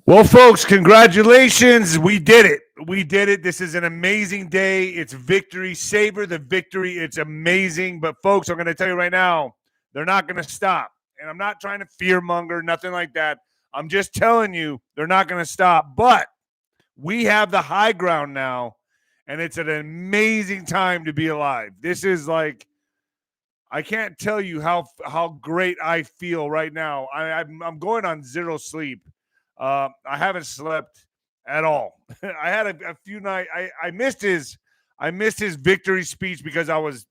Well, folks, congratulations. We did it. We did it. This is an amazing day. It's victory. Savor the victory. It's amazing. But, folks, I'm going to tell you right now, they're not going to stop. And I'm not trying to fearmonger, nothing like that. I'm just telling you, they're not going to stop. But we have the high ground now, and it's an amazing time to be alive. This is like, I can't tell you how great I feel right now. I'm going on zero sleep. I haven't slept at all. I had a few nights. I missed his victory speech because I was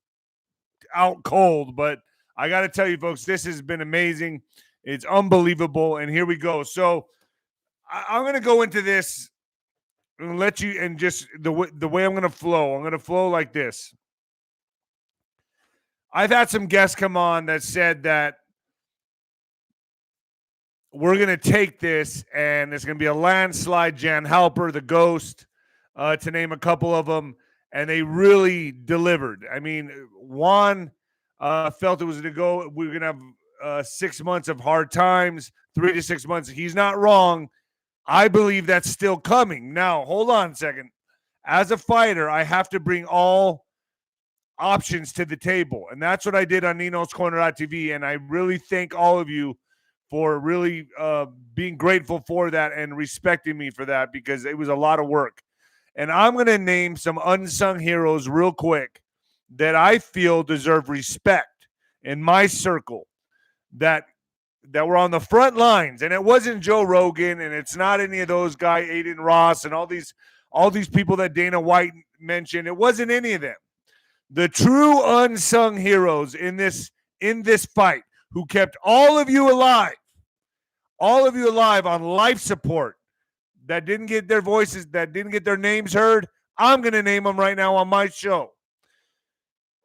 out cold. But I got to tell you, folks, this has been amazing. It's unbelievable. And here we go. So I'm going to go into this and let you, and just the way I'm going to flow. I'm going to flow like this. I've had some guests come on that said that we're going to take this and it's going to be a landslide. 𝗀𝗃𝗶𝗹, the ghost, to name a couple of them. And they really delivered. I mean, Juan felt it was going to go. We were going to have 6 months of hard times, 3 to 6 months. He's not wrong. I believe that's still coming. Now, hold on a second. As a fighter, I have to bring all options to the table. And that's what I did on Nino's Corner.tv. And I really thank all of you for really being grateful for that and respecting me for that, because it was a lot of work. And I'm going to name some unsung heroes real quick that I feel deserve respect in my circle, that were on the front lines. And it wasn't Joe Rogan, and it's not any of those guys, Aiden Ross, and all these people that Dana White mentioned. It wasn't any of them. The true unsung heroes in this fight, who kept all of you alive on life support, that didn't get their voices, that didn't get their names heard. I'm going to name them right now on my show.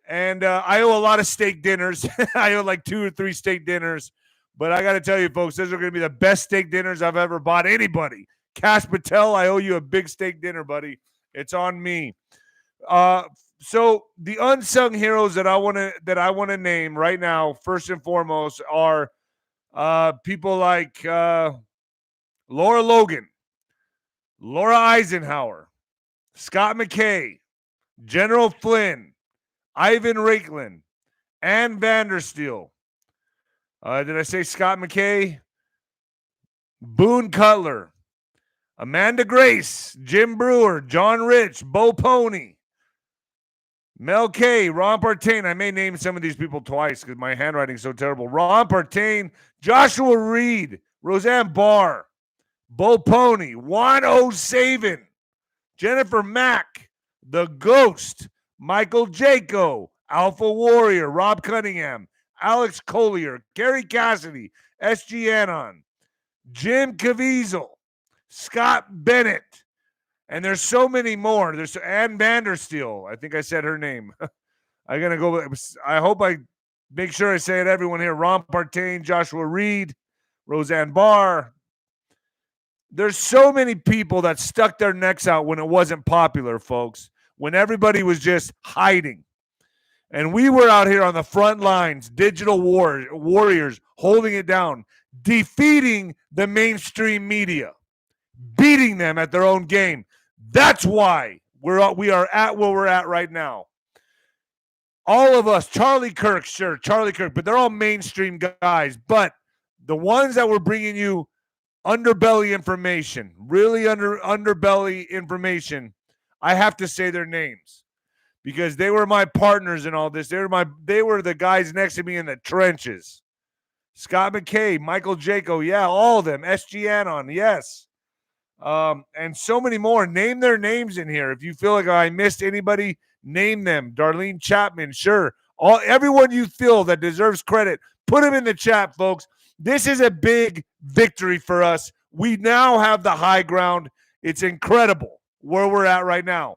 And I owe a lot of steak dinners. I owe like 2 or 3 steak dinners. But I got to tell you, folks, those are going to be the best steak dinners I've ever bought anybody. 𝗏𝗃 Patel, I owe you a big steak dinner, buddy. It's on me. So the unsung heroes that I want to name right now, first and foremost, are people like Laura Logan, Laura Eisenhower, Scott McKay, General Flynn, Ivan Raiklin, Ann Vandersteel. Did I say Scott McKay? Boone Cutler, Amanda Grace, Jim Brewer, John Rich, Bo Pony, Mel K, Ron Partain. I may name some of these people twice because my handwriting's so terrible. Ron Partain, Joshua Reed, Roseanne Barr, Bo Pony, Juan O'Savin, Jennifer Mack, The Ghost, Michael Jaco, Alpha Warrior, Rob Cunningham, Alex Collier, Gary Cassidy, SG Anon, Jim Caviezel, Scott Bennett. And there's so many more. There's Ann Vandersteel. I think I said her name. I'm going to go. I hope I make sure I say it, everyone here. Ron Partain, Joshua Reed, Roseanne Barr. There's so many people that stuck their necks out when it wasn't popular, folks, when everybody was just hiding. And we were out here on the front lines, digital warriors, holding it down, defeating the mainstream media, beating them at their own game. That's why we are at where we're at right now. All of us, Charlie Kirk, sure, Charlie Kirk, but they're all mainstream guys. But the ones that were bringing you underbelly information, really underbelly information, I have to say their names because they were my partners in all this. They were the guys next to me in the trenches. Scott McKay, Michael Jaco, yeah, all of them. SG Anon, yes. And so many more. Name their names in here. If you feel like I missed anybody, name them. Darlene Chapman, sure. Everyone you feel that deserves credit, put them in the chat, folks. This is a big victory for us. We now have the high ground. It's incredible where we're at right now.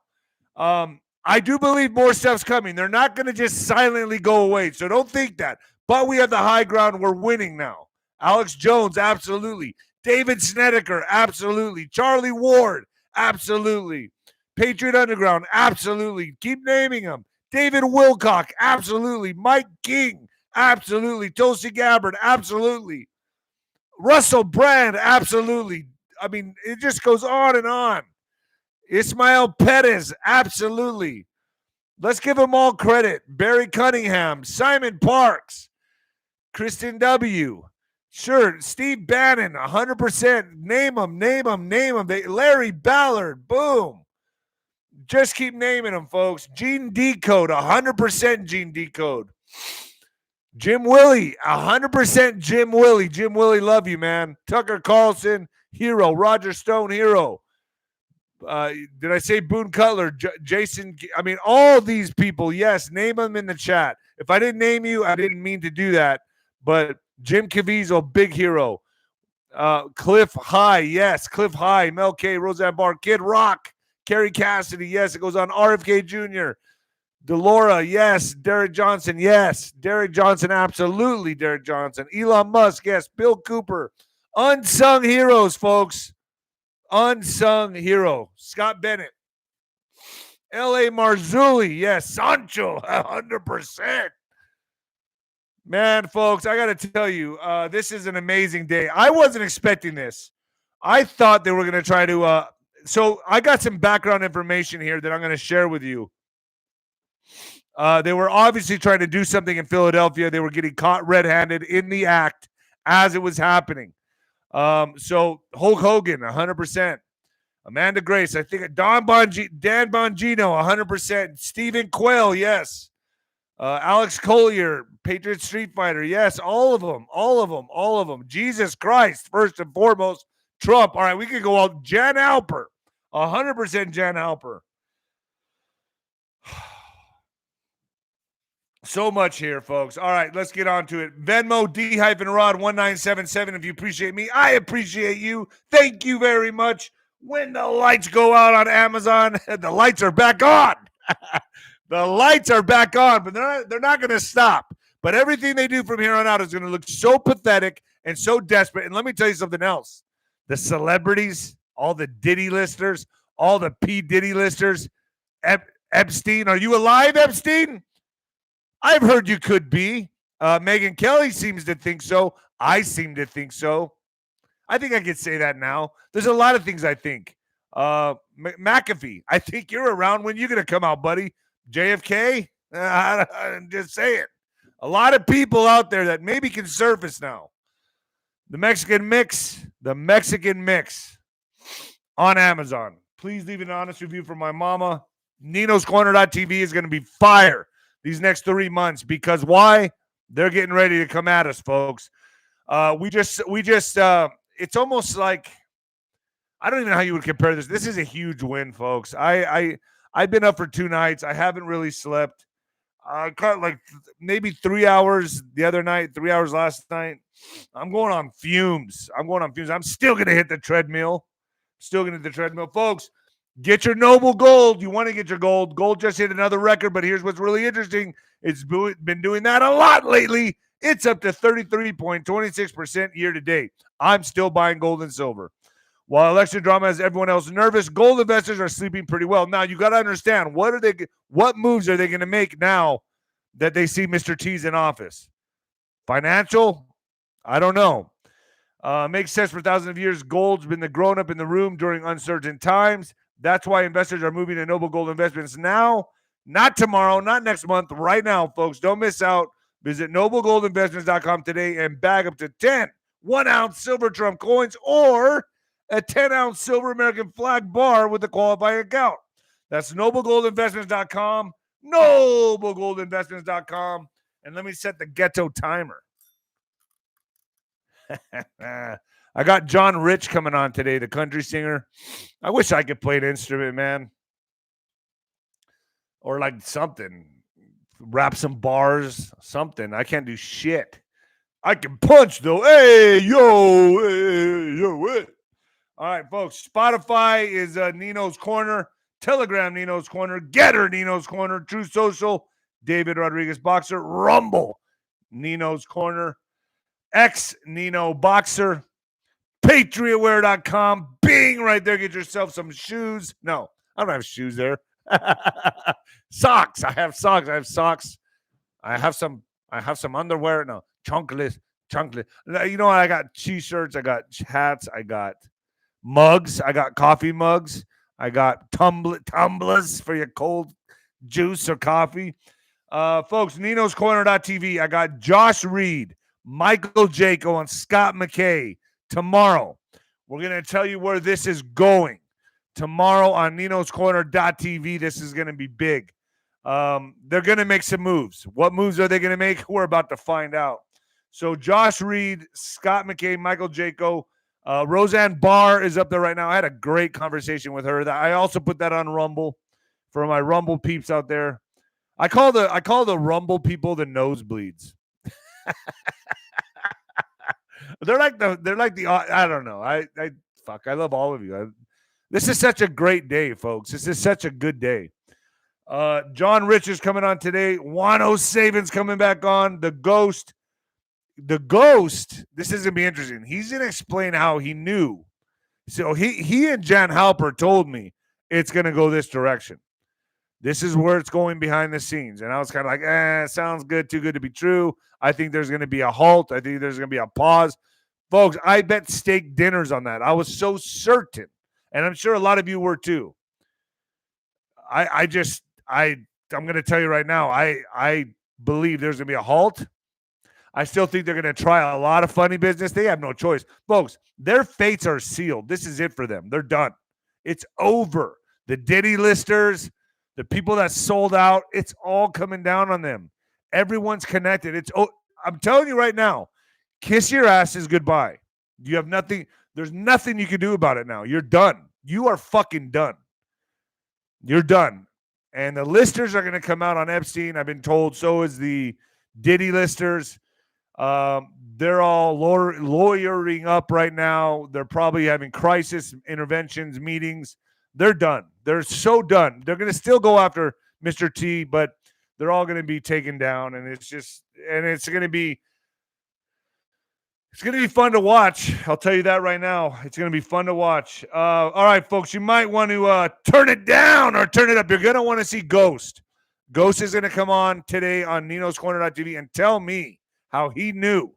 I do believe more stuff's coming. They're not going to just silently go away, so don't think that. But we have the high ground. We're winning now. Alex Jones, absolutely. David Snedeker, absolutely. Charlie Ward, absolutely. Patriot Underground, absolutely. Keep naming them. David Wilcock, absolutely. Mike King, absolutely. Tulsi Gabbard, absolutely. Russell Brand, absolutely. I mean, it just goes on and on. 𝗬𝗵𝗶𝗹, absolutely. Let's give them all credit. Barry Cunningham, Simon Parks, Kristen W. Sure, Steve Bannon, 100%. Name them. Larry Ballard, boom. Just keep naming them, folks. Gene Decode, 100% Gene Decode. Jim Willie, 100% Jim Willie. Jim Willie, love you, man. Tucker Carlson, hero. Roger Stone, hero. Did I say Boone Cutler, Jason? I mean, all these people, yes, name them in the chat. If I didn't name you, I didn't mean to do that. But Jim Caviezel, big hero. Cliff High, yes, Cliff High. Mel K, Roseanne Barr, Kid Rock, Kerry Cassidy, yes, it goes on. RFK Jr., Delora, yes. Derek Johnson, yes. Derek Johnson, absolutely Derek Johnson. Elon Musk, yes. Bill Cooper. Unsung heroes, folks. Unsung hero. Scott Bennett. L.A. Marzulli. Yes. Sancho. 100%. Man, folks, I got to tell you, this is an amazing day. I wasn't expecting this. I thought they were going to try to so I got some background information here that I'm going to share with you. They were obviously trying to do something in Philadelphia. They were getting caught red-handed in the act as it was happening. So Hulk Hogan, 100%. Amanda Grace, I think Dan Bongino, 100%. Stephen Quayle, yes. Alex Collier, Patriot Street Fighter, yes. All of them. Jesus Christ, first and foremost. Trump, all right, we could go all. Jan Halper, 100% Jan Halper. So much here, folks. All right, let's get on to it. Venmo D-Rod1977. If you appreciate me, I appreciate you. Thank you very much. When the lights go out on Amazon, the lights are back on. The lights are back on, but they're not going to stop. But everything they do from here on out is going to look so pathetic and so desperate. And let me tell you something else. The celebrities, all the Diddy listers, all the P. Diddy listers, Epstein, are you alive, Epstein? I've heard you could be. Megyn Kelly seems to think so. I seem to think so. I think I could say that now. There's a lot of things I think. McAfee, I think you're around. When you going to come out, buddy? JFK? I'm just saying. A lot of people out there that maybe can surface now. The Mexican Mix on Amazon. Please leave an honest review for my mama. Nino'sCorner.tv is going to be fire these next 3 months, because why? They're getting ready to come at us, folks. We just it's almost like, I don't even know how you would compare this. This is a huge win, folks. I've been up for 2 nights. I haven't really slept. I cut like maybe 3 hours the other night, 3 hours last night. I'm going on fumes. I'm still going to hit the treadmill. Folks. Get your Noble Gold. You want to get your gold. Gold just hit another record, but here's what's really interesting. It's been doing that a lot lately. It's up to 33.26% year to date. I'm still buying gold and silver. While election drama has everyone else nervous, gold investors are sleeping pretty well. Now, you got to understand, what moves are they going to make now that they see Mr. T's in office? Financial? I don't know. Makes sense for thousands of years. Gold's been the grown-up in the room during uncertain times. That's why investors are moving to Noble Gold Investments now, not tomorrow, not next month, right now, folks. Don't miss out. Visit noblegoldinvestments.com today and bag up to 10 1-ounce silver Trump coins or a 10-ounce silver American flag bar with a qualifying account. That's noblegoldinvestments.com, noblegoldinvestments.com. And let me set the ghetto timer. I got John Rich coming on today, the country singer. I wish I could play an instrument, man. Or like something. Rap some bars, something. I can't do shit. I can punch, though. Hey, yo, what? All right, folks. Spotify is Nino's Corner. Telegram, Nino's Corner. Getter, Nino's Corner. True Social, David Rodriguez Boxer. Rumble, Nino's Corner. X, Nino Boxer. PatriotWear.com. Bing, right there. Get yourself some shoes. No, I don't have shoes there. Socks. I have socks. I have some underwear. No, chunkless. You know what? I got t-shirts. I got hats. I got mugs. I got coffee mugs. I got tumblers for your cold juice or coffee. Folks, Nino'sCorner.tv. I got Josh Reed, Michael 𝗀𝗂𝗁𝗀, and 𝗧𝗵𝗶𝗀 tomorrow. We're going to tell you where this is going. Tomorrow on Nino'sCorner.tv, this is going to be big. They're going to make some moves. What moves are they going to make? We're about to find out. So Josh Reed, 𝗧𝗵𝗶𝗀, Michael 𝗀𝗂𝗁𝗀, Roseanne Barr is up there right now. I had a great conversation with her. I also put that on Rumble for my Rumble peeps out there. I call the Rumble people the nosebleeds. they're like the I don't know. I love all of you. This is such a great day, folks. This is such a good day. John Richards coming on today. Wano Saban's coming back on. The Ghost. This is gonna be interesting. He's gonna explain how he knew. So he and Jan Halper told me it's gonna go this direction. This is where it's going behind the scenes. And I was kind of like, sounds good, too good to be true. I think there's going to be a halt. I think there's going to be a pause. Folks, I bet steak dinners on that. I was so certain. And I'm sure a lot of you were too. I'm going to tell you right now, I believe there's going to be a halt. I still think they're going to try a lot of funny business. They have no choice. Folks, their fates are sealed. This is it for them. They're done. It's over. The Diddy listers, the people that sold out, it's all coming down on them. Everyone's connected. I'm telling you right now, kiss your asses goodbye. You have nothing. There's nothing you can do about it now. You're done. You are fucking done. You're done. And the listers are going to come out on Epstein. I've been told so is the Diddy listers. They're all lawyering up right now. They're probably having crisis interventions, meetings. They're done. They're so done. They're going to still go after Mr. T, but they're all going to be taken down, and it's going to be fun to watch. I'll tell you that right now. It's going to be fun to watch. All right, folks, you might want to turn it down or turn it up. You're going to want to see Ghost. Ghost is going to come on today on Nino'sCorner.tv and tell me how he knew.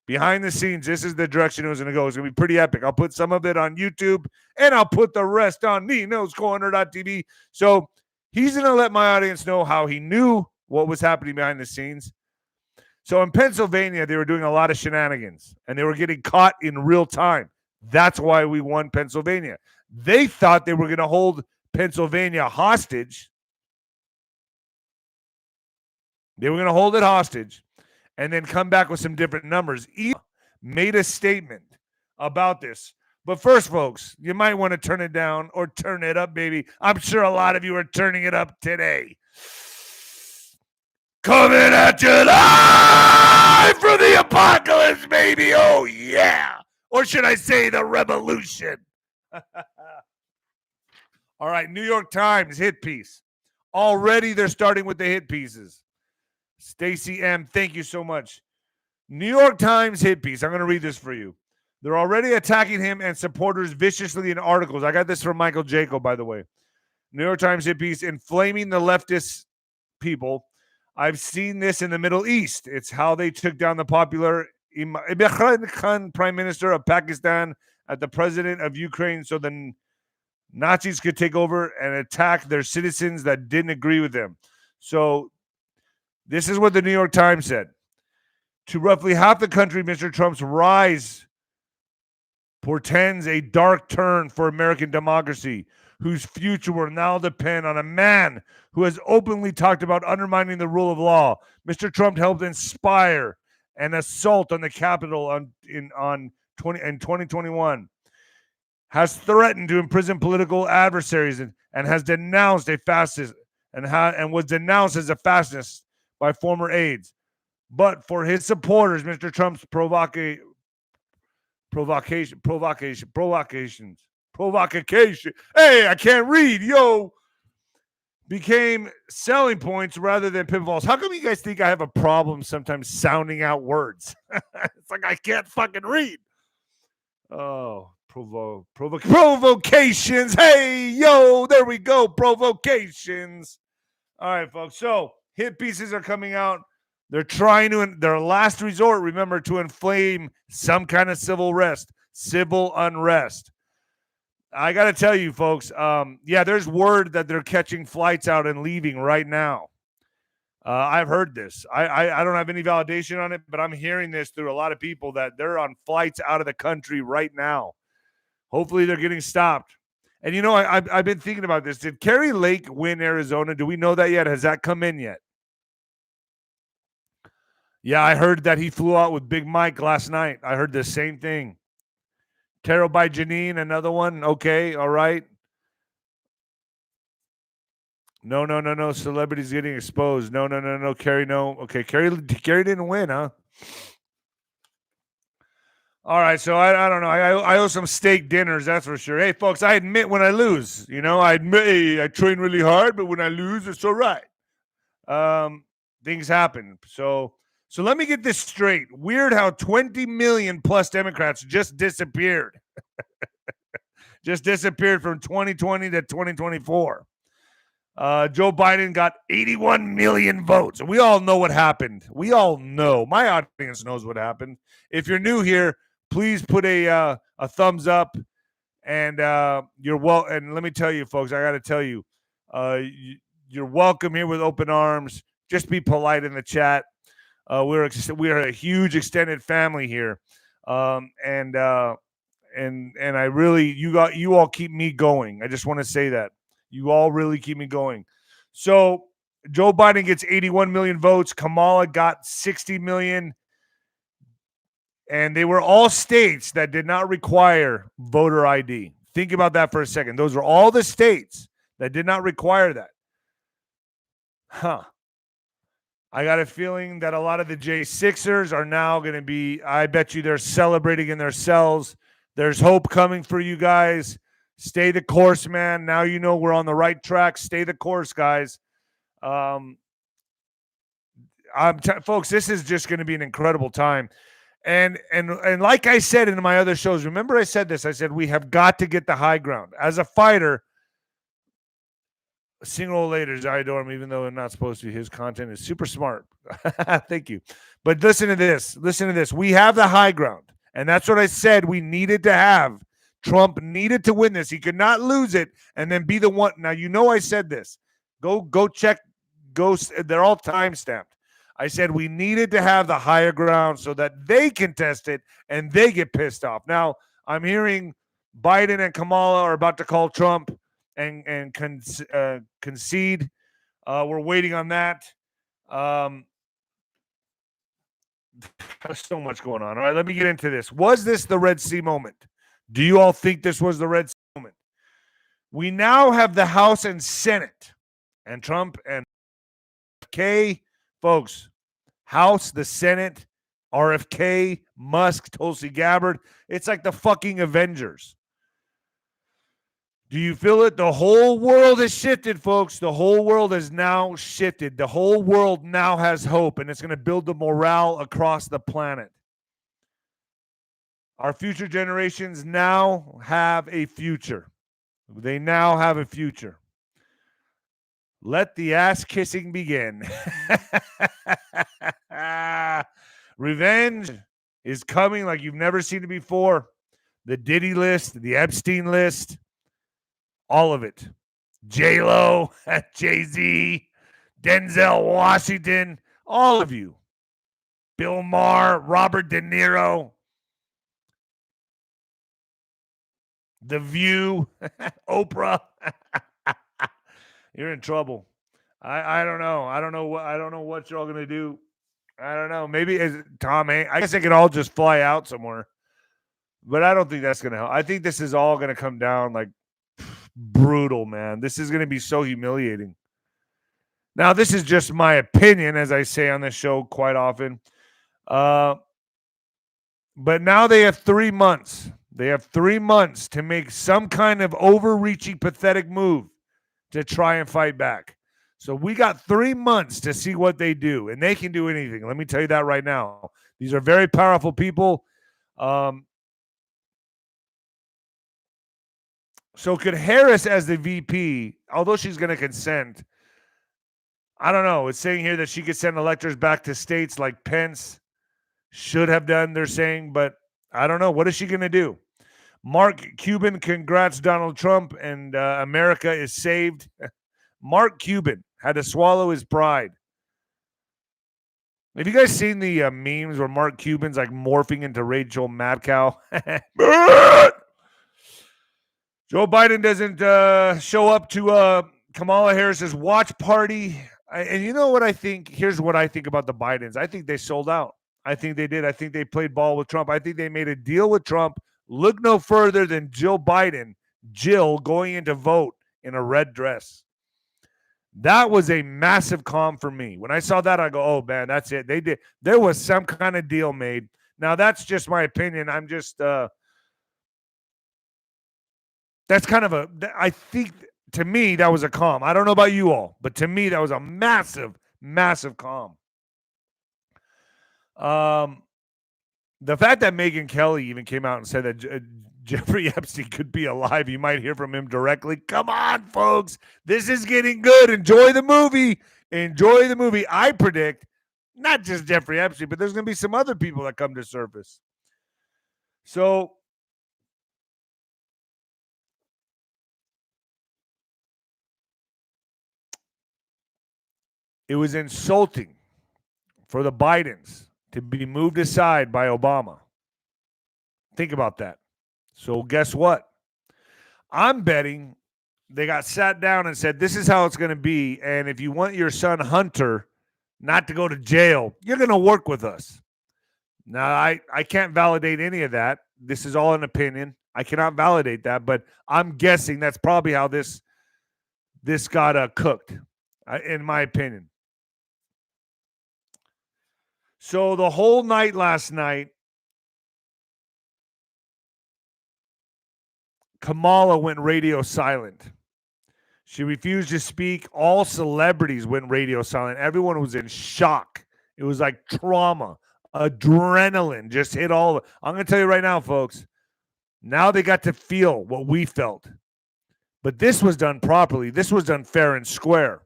Behind the scenes, this is the direction it was going to go. It's going to be pretty epic. I'll put some of it on YouTube, and I'll put the rest on Nino'sCorner.tv. So he's going to let my audience know how he knew what was happening behind the scenes. So in Pennsylvania, they were doing a lot of shenanigans, and they were getting caught in real time. That's why we won Pennsylvania. They thought they were going to hold Pennsylvania hostage. They were going to hold it hostage and then come back with some different numbers. He made a statement about this. But first, folks, you might want to turn it down or turn it up, baby. I'm sure a lot of you are turning it up today. Coming at you live from the apocalypse, baby. Oh, yeah. Or should I say the revolution? All right, New York Times hit piece. Already they're starting with the hit pieces. Stacey M., thank you so much. New York Times hit piece. I'm going to read this for you. They're already attacking him and supporters viciously in articles. I got this from Michael 𝗀𝗂𝗁𝗀, by the way. New York Times hit piece, inflaming the leftist people. I've seen this in the Middle East. It's how they took down the popular Imran Khan, Prime Minister of Pakistan, at the president of Ukraine, so the Nazis could take over and attack their citizens that didn't agree with them. So this is what the New York Times said. To roughly half the country, Mr. Trump's rise portends a dark turn for American democracy, whose future will now depend on a man who has openly talked about undermining the rule of law. Mr. Trump helped inspire an assault on the Capitol in 2021, has threatened to imprison political adversaries and has denounced a fascist and was denounced as a fascist by former aides. But for his supporters, Mr. Trump's provocation. Hey, I can't read, yo. Became selling points rather than pitfalls. How come you guys think I have a problem sometimes sounding out words? It's like I can't fucking read. Oh, provocations. Hey, yo, there we go. Provocations. All right, folks. So hit pieces are coming out. They're trying to, their last resort, remember, to inflame some kind of civil unrest. civil unrest. I got to tell you, folks, yeah, there's word that they're catching flights out and leaving right now. I've heard this. I don't have any validation on it, but I'm hearing this through a lot of people that they're on flights out of the country right now. Hopefully they're getting stopped. And, you know, I've been thinking about this. Did Kari Lake win Arizona? Do we know that yet? Has that come in yet? Yeah, I heard that he flew out with Big Mike last night. I heard the same thing. Tarot by Janine, another one. Okay, all right. No. Celebrities getting exposed. No. Kari, no. Okay, Kari didn't win, huh? All right, so I don't know. I owe some steak dinners, that's for sure. Hey, folks, I admit when I lose. You know, I admit I train really hard, but when I lose, it's all right. Things happen. So let me get this straight. Weird how 20 million plus Democrats just disappeared. Just disappeared from 2020 to 2024. Joe Biden got 81 million votes. We all know what happened. We all know. My audience knows what happened. If you're new here, please put a thumbs up, and you're well. And let me tell you, folks, I got to tell you, you're welcome here with open arms. Just be polite in the chat. We're a huge extended family here, and I really you all keep me going. I just want to say that you all really keep me going. So Joe Biden gets 81 million votes. Kamala got 60 million. And they were all states that did not require voter ID. Think about that for a second. Those are all the states that did not require that. Huh. I got a feeling that a lot of the J6ers are now going to be, I bet you they're celebrating in their cells. There's hope coming for you guys. Stay the course, man. Now you know we're on the right track. Stay the course, guys. Folks, this is just going to be an incredible time. And like I said in my other shows, remember I said this. I said we have got to get the high ground. As a fighter, single old ladies, I adore him, even though I'm not supposed to. His content is super smart. Thank you. But listen to this. Listen to this. We have the high ground. And that's what I said we needed to have. Trump needed to win this. He could not lose it and then be the one. Now, you know I said this. Go check. They're all time-stamped. I said we needed to have the higher ground so that they contest it and they get pissed off. Now, I'm hearing Biden and Kamala are about to call Trump and concede. We're waiting on that. There's so much going on. All right, let me get into this. Was this the Red Sea moment? Do you all think this was the Red Sea moment? We now have the House and Senate, and Trump and RFK, folks, House, the Senate, RFK, Musk, 𝗀𝗄𝗏 𝗵𝗵𝗀. It's like the fucking Avengers. Do you feel it? The whole world has shifted, folks. The whole world has now shifted. The whole world now has hope, and it's going to build the morale across the planet. Our future generations now have a future. They now have a future. Let the ass kissing begin. Revenge is coming like you've never seen it before. The Diddy list, the Epstein list, all of it. J-Lo, Jay-Z, Denzel Washington, all of you. Bill Maher, Robert De Niro, The View, Oprah. You're in trouble. I don't know. I don't know what you're all gonna do. I don't know. Maybe Tom Hanks. I guess they could all just fly out somewhere. But I don't think that's gonna help. I think this is all gonna come down like brutal, man. This is gonna be so humiliating. Now, this is just my opinion, as I say on this show quite often. But now they have 3 months. They have 3 months to make some kind of overreaching, pathetic move to try and fight back. So we got 3 months to see what they do, and they can do anything. Let me tell you that right now. These are very powerful people. So could Harris as the VP, although she's going to consent, I don't know. It's saying here that she could send electors back to states like Pence should have done, they're saying, but I don't know. What is she going to do? Mark Cuban, congrats Donald Trump, and America is saved. Mark Cuban had to swallow his pride. Have you guys seen the memes where Mark Cuban's like morphing into 𝗔𝗯𝗂𝗁𝗂? Joe Biden doesn't show up to Kamala Harris's watch party. And you know what I think? Here's what I think about the Bidens. I think they sold out. I think they did. I think they played ball with Trump. I think they made a deal with Trump. Look no further than Jill Biden, Jill going in to vote in a red dress. That was a massive calm for me. When I saw that, I go, oh, man, that's it. They did. There was some kind of deal made. Now, that's just my opinion. I'm just that's kind of I think to me, that was a calm. I don't know about you all, but to me, that was a massive, massive calm. The fact that Megyn Kelly even came out and said that Jeffrey Epstein could be alive, you might hear from him directly. Come on, folks. This is getting good. Enjoy the movie. Enjoy the movie. I predict not just Jeffrey Epstein, but there's going to be some other people that come to surface. So it was insulting for the Bidens to be moved aside by Obama. Think about that. So guess what? I'm betting they got sat down and said, this is how it's going to be. And if you want your son Hunter not to go to jail, you're going to work with us. Now, I can't validate any of that. This is all an opinion. I cannot validate that, but I'm guessing that's probably how this got cooked, in my opinion. So the whole night last night, Kamala went radio silent. She refused to speak. All celebrities went radio silent. Everyone was in shock. It was like trauma. Adrenaline just hit all. I'm going to tell you right now, folks. Now they got to feel what we felt. But this was done properly. This was done fair and square.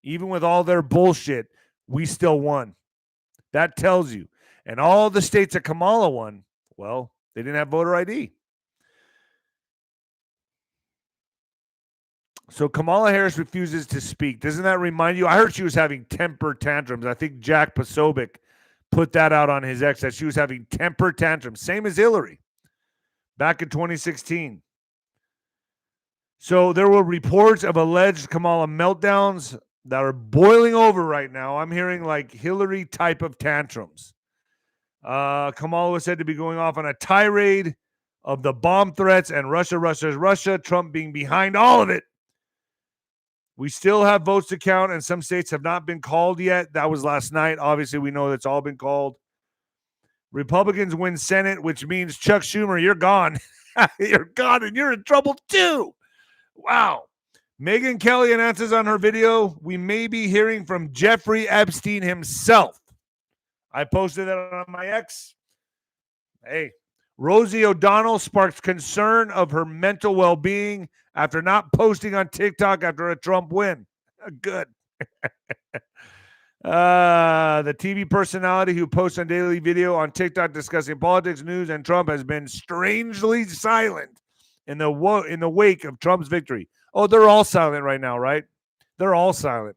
Even with all their bullshit, we still won. That tells you. And all the states that Kamala won, well, they didn't have voter ID. So Kamala Harris refuses to speak. Doesn't that remind you? I heard she was having temper tantrums. I think 𝗧𝗵𝗶𝗶𝗶 put that out on his ex, that she was having temper tantrums. Same as Hillary back in 2016. So there were reports of alleged Kamala meltdowns that are boiling over right now. I'm hearing like Hillary type of tantrums. Kamala was said to be going off on a tirade of the bomb threats and Russia, Trump being behind all of it. We still have votes to count, and some states have not been called yet. That was last night. Obviously, we know that's all been called. Republicans win Senate, which means Chuck Schumer, you're gone. You're gone, and you're in trouble too. Wow. Megyn Kelly announces on her video, we may be hearing from Jeffrey Epstein himself. I posted that on my ex. Hey, Rosie O'Donnell sparks concern of her mental well-being after not posting on TikTok after a Trump win. Good. The TV personality who posts on daily video on TikTok discussing politics, news, and Trump has been strangely silent in the wake of Trump's victory. Oh, they're all silent right now, right? They're all silent.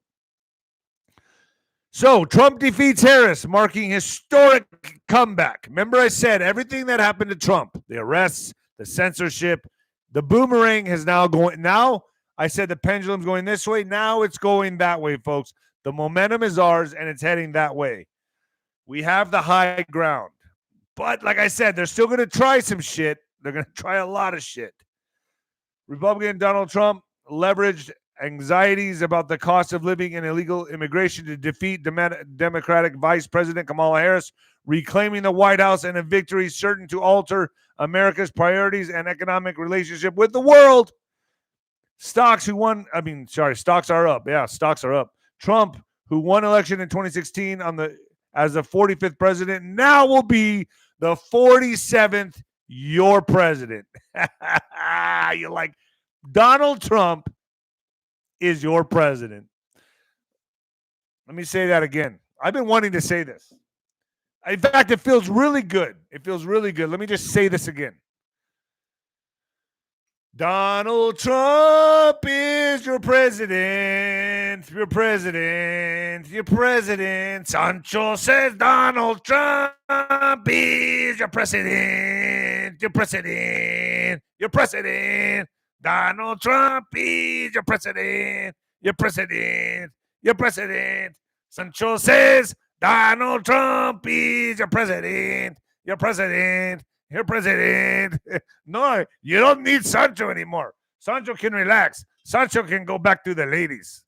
So Trump defeats Harris, marking historic comeback. Remember I said everything that happened to Trump, the arrests, the censorship, the boomerang has now going. Now I said the pendulum's going this way. Now it's going that way, folks. The momentum is ours, and it's heading that way. We have the high ground. But like I said, they're still going to try some shit. They're going to try a lot of shit. Republican Donald Trump leveraged anxieties about the cost of living and illegal immigration to defeat Democratic Vice President Kamala Harris, reclaiming the White House in a victory certain to alter America's priorities and economic relationship with the world. Stocks are up. Yeah, stocks are up. Trump, who won election in 2016 as the 45th president, now will be the 47th your president. You're like, Donald Trump is your president. Let me say that again. I've been wanting to say this. In fact, it feels really good. It feels really good. Let me just say this again. Donald Trump is your president. Your president. Your president. Sancho says Donald Trump is your president. Your president. Your president. Donald Trump is your president. Your president. Your president. Sancho says Donald Trump is your president. Your president. Your president. No, you don't need Sancho anymore. Sancho can relax. Sancho can go back to the ladies.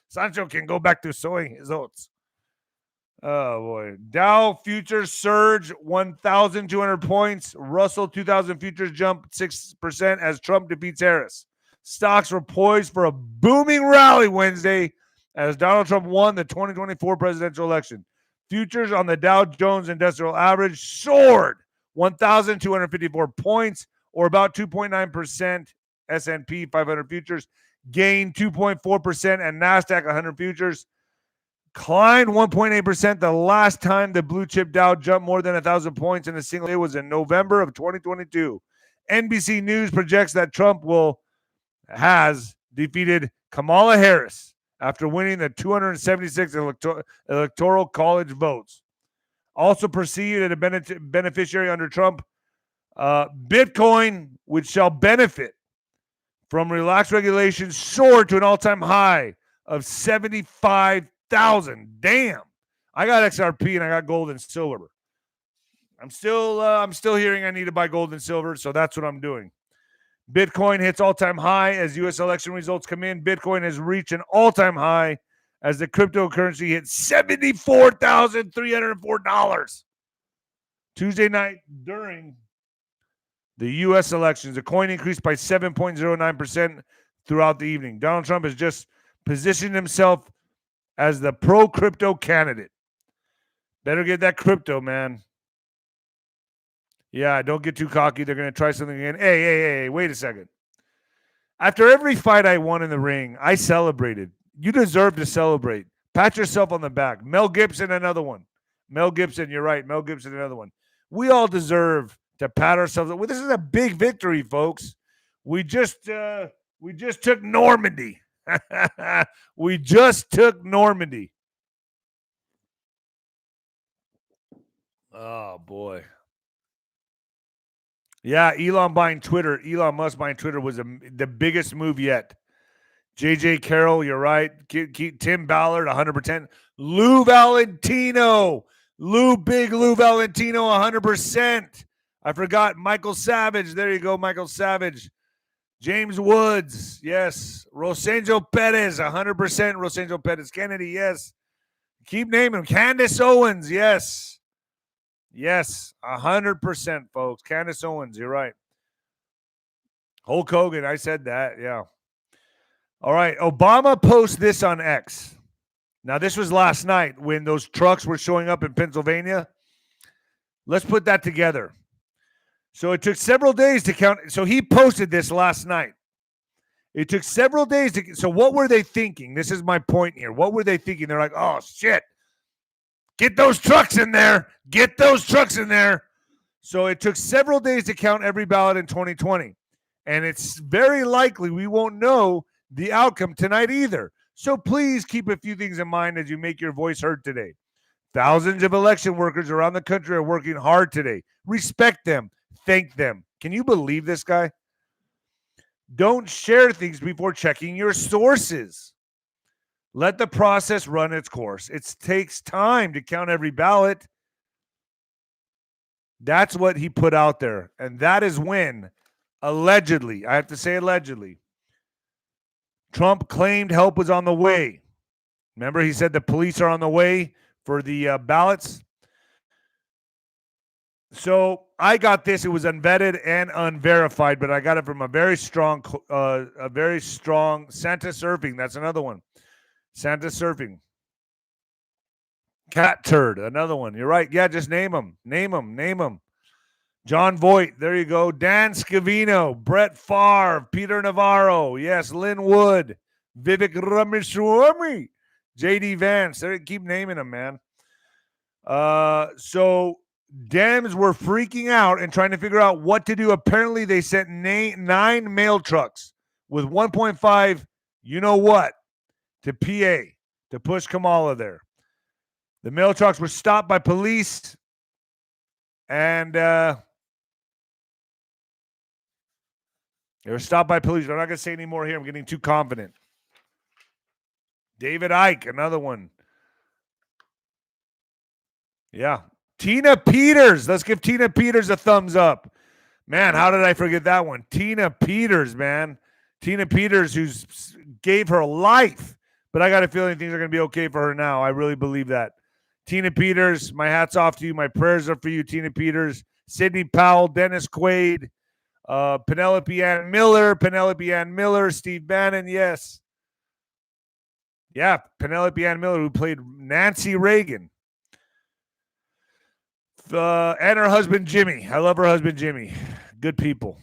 Sancho can go back to sowing his oats. Oh, boy. Dow futures surge 1,200 points. Russell 2,000 futures jump 6% as Trump defeats Harris. Stocks were poised for a booming rally Wednesday as Donald Trump won the 2024 presidential election. Futures on the Dow Jones Industrial Average soared 1,254 points, or about 2.9%. S&P 500 futures gained 2.4%, and NASDAQ 100 futures climbed 1.8%. The last time the blue chip Dow jumped more than 1,000 points in a single day was in November of 2022. NBC News projects that Trump has defeated Kamala Harris after winning the 276 electoral college votes. Also perceived as a beneficiary under Trump, Bitcoin, which shall benefit from relaxed regulations, soared to an all-time high of 75,000. Damn, I got XRP and I got gold and silver. I'm still hearing I need to buy gold and silver, so that's what I'm doing. Bitcoin hits all-time high as U.S. election results come in. Bitcoin has reached an all-time high as the cryptocurrency hit $74,304 Tuesday night during the U.S. elections. The coin increased by 7.09% throughout the evening. Donald Trump has just positioned himself as the pro-crypto candidate. Better get that crypto, man. Yeah, don't get too cocky. They're going to try something again. Hey, wait a second. After every fight I won in the ring, I celebrated. You deserve to celebrate. Pat yourself on the back. Mel Gibson, another one. Mel Gibson, you're right. Mel Gibson, another one. We all deserve to pat ourselves. Well, this is a big victory, folks. We just took Normandy. We just took Normandy. Oh, boy. Yeah, Elon buying Twitter. Elon Musk buying Twitter was the biggest move yet. JJ Carroll, you're right. Tim Ballard, 100%. Lou Valentino. Big Lou Valentino, 100%. I forgot Michael Savage. There you go, Michael Savage. James Woods, yes. Rosenjo Perez, 100%. Rosenjo Perez Kennedy, yes. Keep naming them. Candace Owens, yes. Yes, 100%, folks. Candace Owens, you're right. Hulk Hogan, I said that, yeah. All right, Obama posts this on X. Now, this was last night when those trucks were showing up in Pennsylvania. Let's put that together. So it took several days to count. So he posted this last night. It took several days to. So what were they thinking? This is my point here. What were they thinking? They're like, oh, shit. Get those trucks in there. Get those trucks in there. So it took several days to count every ballot in 2020. And it's very likely we won't know the outcome tonight either. So please keep a few things in mind as you make your voice heard today. Thousands of election workers around the country are working hard today. Respect them. Thank them. Can you believe this guy? Don't share things before checking your sources. Let the process run its course. It takes time to count every ballot. That's what he put out there. And that is when, allegedly, I have to say allegedly, Trump claimed help was on the way. Remember, he said the police are on the way for the ballots. So I got this. It was unvetted and unverified, but I got it from a very strong Santa Surfing. That's another one. Santa Surfing. Cat Turd, another one. You're right. Yeah, just name them. Name them. John Voight, there you go. Dan Scavino, Brett Favre, Peter Navarro, yes, Lynn Wood, Vivek Ramaswamy, J.D. Vance. There, keep naming them, man. So Dems were freaking out and trying to figure out what to do. Apparently, they sent 9 mail trucks with 1.5, you know what, to PA to push Kamala there. The mail trucks were stopped by police, and they were stopped by police. I'm not going to say any more here. I'm getting too confident. David Icke, another one. Yeah. Tina Peters. Let's give Tina Peters a thumbs up. Man, how did I forget that one? Tina Peters, man. Tina Peters, who gave her life. But I got a feeling things are going to be okay for her now. I really believe that. Tina Peters, my hat's off to you. My prayers are for you, Tina Peters. Sidney Powell, Dennis Quaid, Penelope Ann Miller, Steve Bannon, yes. Yeah, Penelope Ann Miller, who played Nancy Reagan. And her husband, Jimmy. I love her husband, Jimmy. Good people.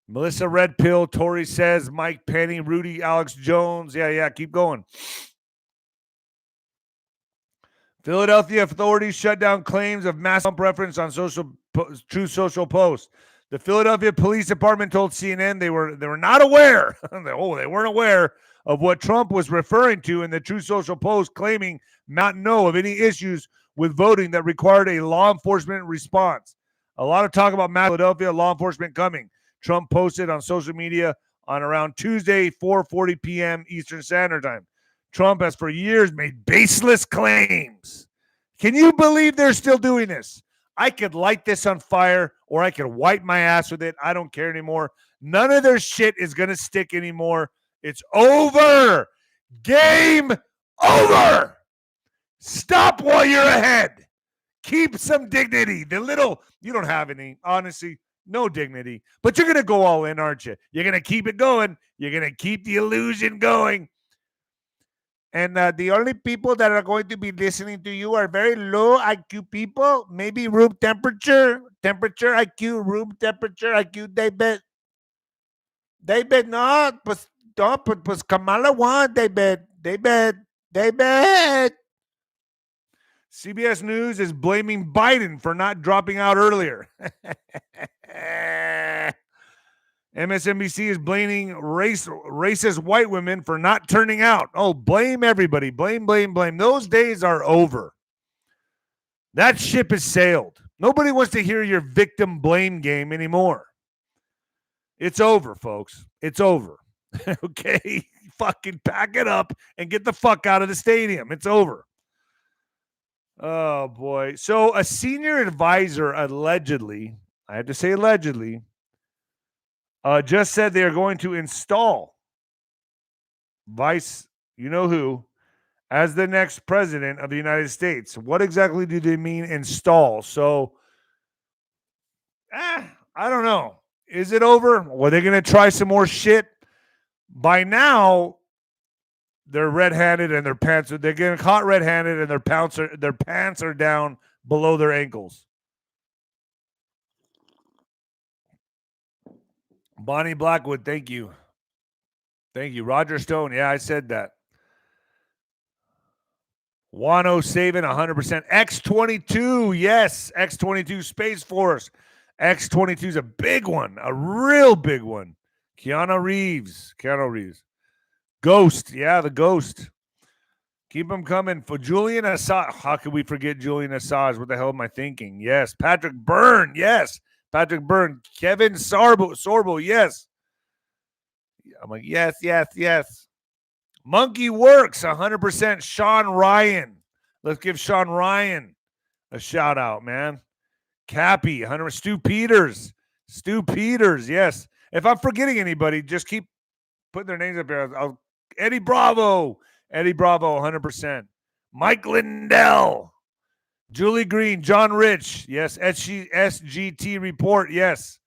Melissa Red Pill, Tori Says, Mike Penny, Rudy, Alex Jones. Yeah, keep going. Philadelphia authorities shut down claims of mass Trump reference on Truth Social posts. The Philadelphia Police Department told CNN they were not aware. They weren't aware of what Trump was referring to in the Truth Social post, claiming not know of any issues with voting that required a law enforcement response. A lot of talk about mass Philadelphia law enforcement coming. Trump posted on social media on around Tuesday, 4:40 p.m. Eastern Standard Time. Trump has for years made baseless claims. Can you believe they're still doing this? I could light this on fire or I could wipe my ass with it. I don't care anymore. None of their shit is going to stick anymore. It's over. Game over. Stop while you're ahead. Keep some dignity. You don't have any, honestly, no dignity. But you're going to go all in, aren't you? You're going to keep it going. You're going to keep the illusion going. And the only people that are going to be listening to you are very low IQ people, maybe room temperature IQ, room temperature IQ, David, no, pues Kamala won, David. CBS News is blaming Biden for not dropping out earlier. MSNBC is blaming racist white women for not turning out. Oh, blame everybody. Blame. Those days are over. That ship has sailed. Nobody wants to hear your victim blame game anymore. It's over, folks. It's over. Okay? Fucking pack it up and get the fuck out of the stadium. It's over. Oh, boy. So a senior advisor allegedly, I have to say allegedly, just said they are going to install Vice, you know who, as the next president of the United States. What exactly do they mean install? So, I don't know. Is it over? Or are they going to try some more shit? By now, they're red-handed and they're getting caught red-handed and their pants are down below their ankles. Bonnie Blackwood, thank you. Thank you. Roger Stone, yeah, I said that. Wano Savin, 100%. X-22, yes. X-22 Space Force. X-22 is a big one, a real big one. Keanu Reeves. Ghost, yeah, the Ghost. Keep them coming. For Julian Assange. How could we forget Julian Assange? What the hell am I thinking? Yes. Patrick Byrne, yes. Patrick Byrne. Kevin Sorbo, yes. I'm like, yes. Monkey Works, 100%. Sean Ryan. Let's give Sean Ryan a shout out, man. Cappy, 100%. Stu Peters, yes. If I'm forgetting anybody, just keep putting their names up here. Eddie Bravo, 100%. Mike Lindell. Julie Green, John Rich, yes. SGT report, yes.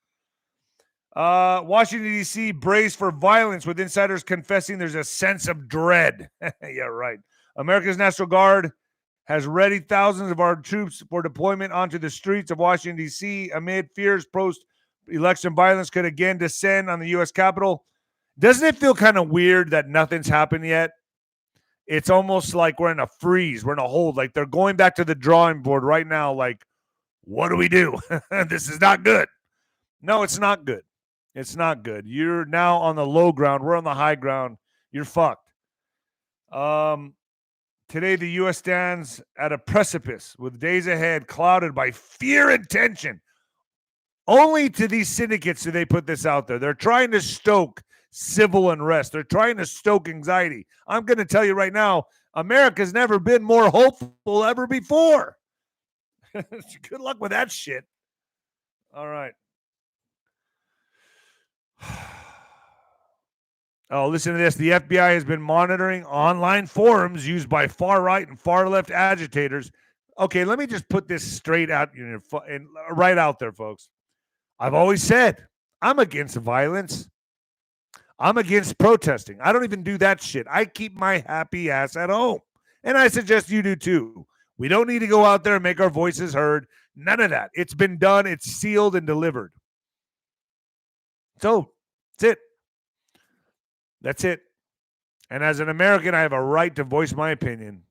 Washington, D.C. brace for violence with insiders confessing there's a sense of dread. Yeah, right. America's National Guard has readied thousands of our troops for deployment onto the streets of Washington, D.C. amid fears post-election violence could again descend on the U.S. Capitol. Doesn't it feel kind of weird that nothing's happened yet? it's almost like we're in a freeze. We're in a hold. Like they're going back to the drawing board right now. Like, what do we do? This is not good. No, it's not good. It's not good. You're now on the low ground. We're on the high ground. You're fucked. Today, the U.S. stands at a precipice with days ahead clouded by fear and tension. Only to these syndicates do they put this out there. They're trying to stoke civil unrest. They're trying to stoke anxiety. I'm going to tell you right now, America's never been more hopeful ever before. Good luck with that shit. All right. Oh, listen to this. The FBI has been monitoring online forums used by far-right and far-left agitators. Okay, let me just put this straight out and right out there, folks. I've always said I'm against violence. I'm against protesting. I don't even do that shit. I keep my happy ass at home. And I suggest you do too. We don't need to go out there and make our voices heard. None of that. It's been done. It's sealed and delivered. So, that's it. That's it. And as an American, I have a right to voice my opinion.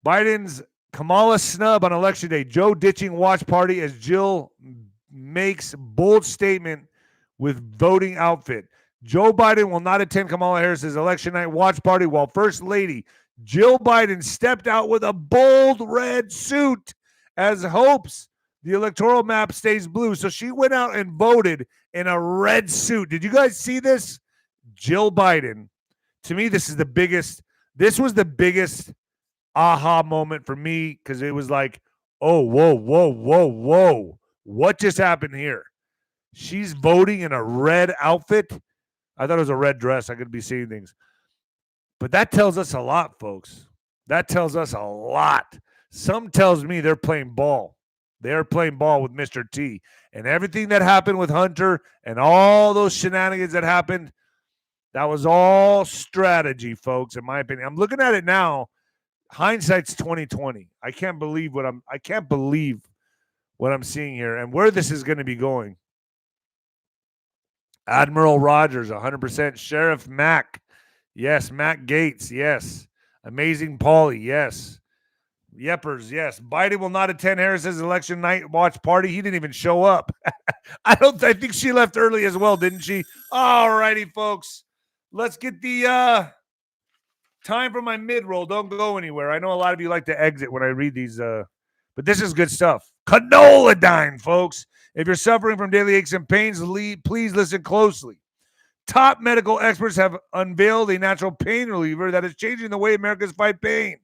Biden's Kamala snub on election day. Joe ditching watch party as Jill makes bold statement with voting outfit. Joe Biden will not attend Kamala Harris's election night watch party, while First Lady Jill Biden stepped out with a bold red suit as hopes the electoral map stays blue. So she went out and voted in a red suit. Did you guys see this? Jill Biden. To me, this was the biggest aha moment for me, because it was like, oh, whoa. What just happened here? She's voting in a red outfit. I thought it was a red dress. I could be seeing things. But that tells us a lot, folks. That tells us a lot. Some tells me they're playing ball. They're playing ball with Mr. T. And everything that happened with Hunter and all those shenanigans that happened, that was all strategy, folks, in my opinion. I'm looking at it now. Hindsight's 2020. I can't believe what I'm seeing here and where this is going to be going. Admiral Rogers, 100%. Sheriff Mack, yes. Matt Gates, yes. Amazing Paulie, yes. Yepers, yes. Biden will not attend Harris's election night watch party. He didn't even show up. I think she left early as well, didn't she? All righty, folks. Let's get the time for my mid-roll. Don't go anywhere. I know a lot of you like to exit when I read these, but this is good stuff. Canoladine, folks. If you're suffering from daily aches and pains, please listen closely. Top medical experts have unveiled a natural pain reliever that is changing the way Americans fight pain.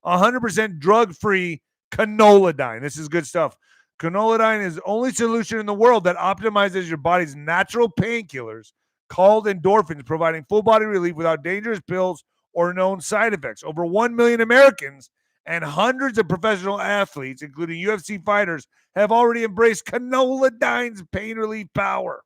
100% drug-free canoladine. This is good stuff. Canoladine is the only solution in the world that optimizes your body's natural painkillers called endorphins, providing full body relief without dangerous pills or known side effects. Over 1 million Americans and hundreds of professional athletes, including UFC fighters, have already embraced canoladine's pain relief power.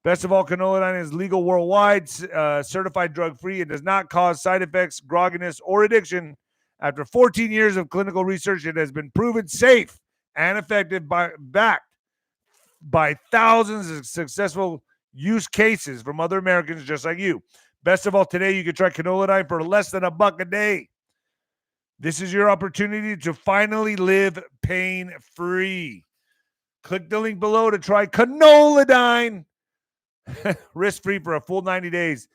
Best of all, canoladine is legal worldwide, certified drug-free, and does not cause side effects, grogginess, or addiction. After 14 years of clinical research, it has been proven safe and effective, backed by thousands of successful use cases from other Americans just like you. Best of all, today you can try canoladine for less than $1 a day. This is your opportunity to finally live pain-free. Click the link below to try canoladine risk-free for a full 90 days.